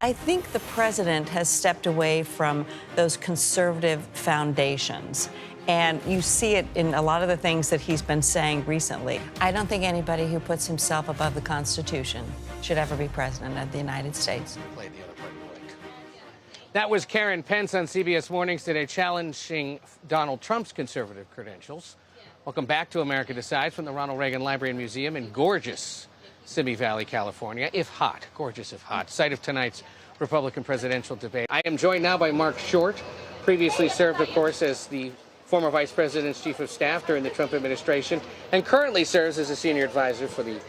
I think the president has stepped away from those conservative foundations. And you see it in a lot of the things that he's been saying recently. I don't think anybody who puts himself above the Constitution should ever be president of the United States. That was Karen Pence on CBS Mornings today, challenging Donald Trump's conservative credentials. Welcome back to America Decides from the Ronald Reagan Library and Museum in gorgeous Simi Valley, California, if hot, gorgeous if hot, site of tonight's Republican presidential debate. I am joined now by Marc Short, previously served, of course, as the former vice president's chief of staff during the Trump administration, and currently serves as a senior advisor for the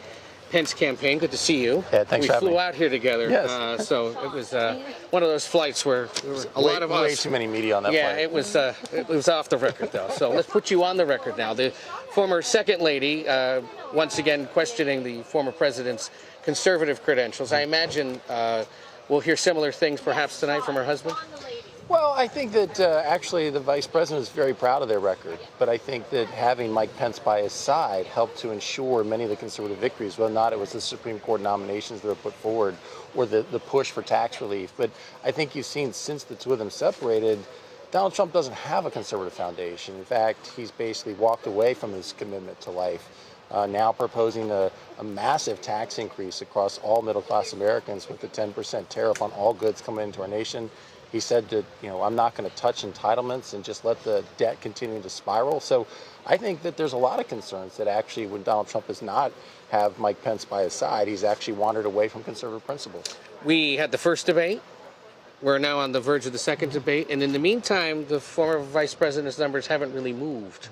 Pence campaign. Good to see you. Yeah, thanks for having me. We flew out here together, yes. So it was one of those flights where there were a lot of us. Way too many media on that flight. Yeah, it was off the record, though. So let's put you on the record now. The former second lady, once again questioning the former president's conservative credentials. I imagine we'll hear similar things perhaps tonight from her husband? Well, I think that actually the vice president is very proud of their record, but I think that having Mike Pence by his side helped to ensure many of the conservative victories, whether or not it was the Supreme Court nominations that were put forward or the push for tax relief. But I think you've seen since the two of them separated, Donald Trump doesn't have a conservative foundation. In fact, he's basically walked away from his commitment to life. Now proposing a massive tax increase across all middle-class Americans with the 10% tariff on all goods coming into our nation. He said that, I'm not going to touch entitlements and just let the debt continue to spiral. So I think that there's a lot of concerns that actually when Donald Trump does not have Mike Pence by his side, he's actually wandered away from conservative principles. We had the first debate. We're now on the verge of the second debate. And in the meantime, the former vice president's numbers haven't really moved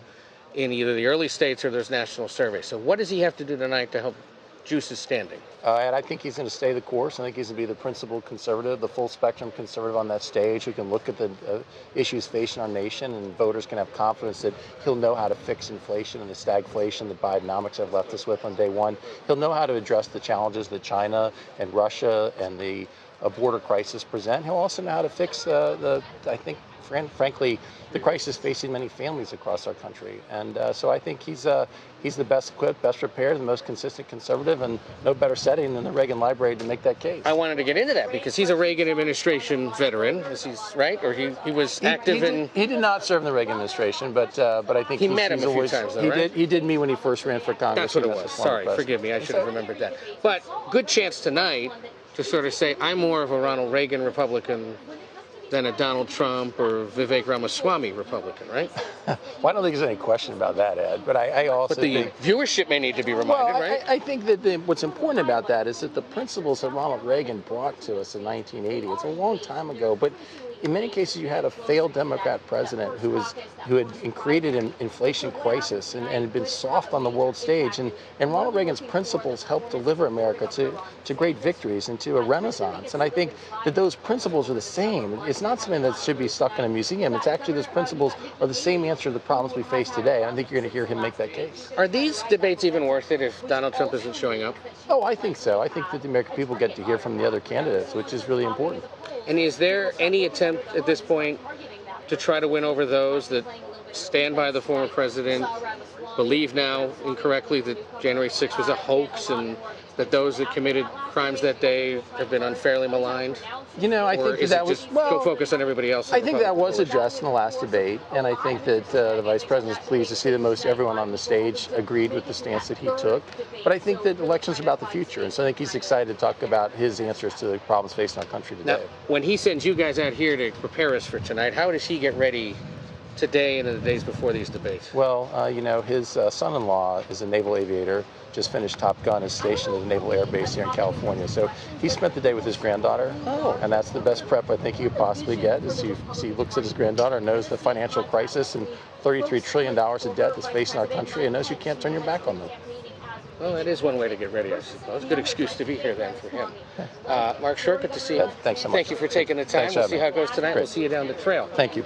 in either the early states or those national surveys. So what does he have to do tonight to help juice his standing? And I think he's going to stay the course. I think he's going to be the principled conservative, the full spectrum conservative on that stage who can look at the issues facing our nation, and voters can have confidence that he'll know how to fix inflation and the stagflation that Bidenomics have left us with on day one. He'll know how to address the challenges that China and Russia and the border crisis present. He'll also know how to fix frankly, the crisis facing many families across our country. And so I think he's the best equipped, best prepared, the most consistent conservative, and no better setting than the Reagan Library to make that case. I wanted to get into that because he's a Reagan administration veteran, he's right, or he was active in. He did not serve in the Reagan administration, but I think he met him a few times, though, right? He did meet when he first ran for Congress. That's what it was. Sorry, forgive me, I should have remembered that. But good chance tonight to sort of say I'm more of a Ronald Reagan Republican than a Donald Trump or Vivek Ramaswamy Republican, right? Well, I don't think there's any question about that, Ed. But I also think viewership may need to be reminded, right? I think that what's important about that is that the principles that Ronald Reagan brought to us in 1980, it's a long time ago, but in many cases you had a failed Democrat president who had created an inflation crisis and had been soft on the world stage. And Ronald Reagan's principles helped deliver America to great victories and to a renaissance. And I think that those principles are the same. It's not something that should be stuck in a museum. It's actually those principles are the same answer to the problems we face today. I think you're going to hear him make that case. Are these debates even worth it if Donald Trump isn't showing up? Oh, I think so. I think that the American people get to hear from the other candidates, which is really important. And is there any attempt at this point to try to win over those that stand by the former president, believe now incorrectly that January 6th was a hoax and that those that committed crimes that day have been unfairly maligned? I think that was go focus on everybody else. I think that was addressed in the last debate, and I think that the vice president is pleased to see that most everyone on the stage agreed with the stance that he took. But I think that elections are about the future, and so I think he's excited to talk about his answers to the problems facing our country today. Now, when he sends you guys out here to prepare us for tonight, how does he get ready today and in the days before these debates? Well, his son-in-law is a naval aviator, just finished Top Gun, is stationed at the Naval Air Base here in California. So he spent the day with his granddaughter, and that's the best prep I think he could possibly get, is he looks at his granddaughter and knows the financial crisis and $33 trillion of debt that's facing our country and knows you can't turn your back on them. Well, that is one way to get ready, I suppose. Good excuse to be here then for him. Marc Short, good to see you. Thanks so much. Thank you for taking the time. We'll see how it goes tonight. Great. We'll see you down the trail. Thank you.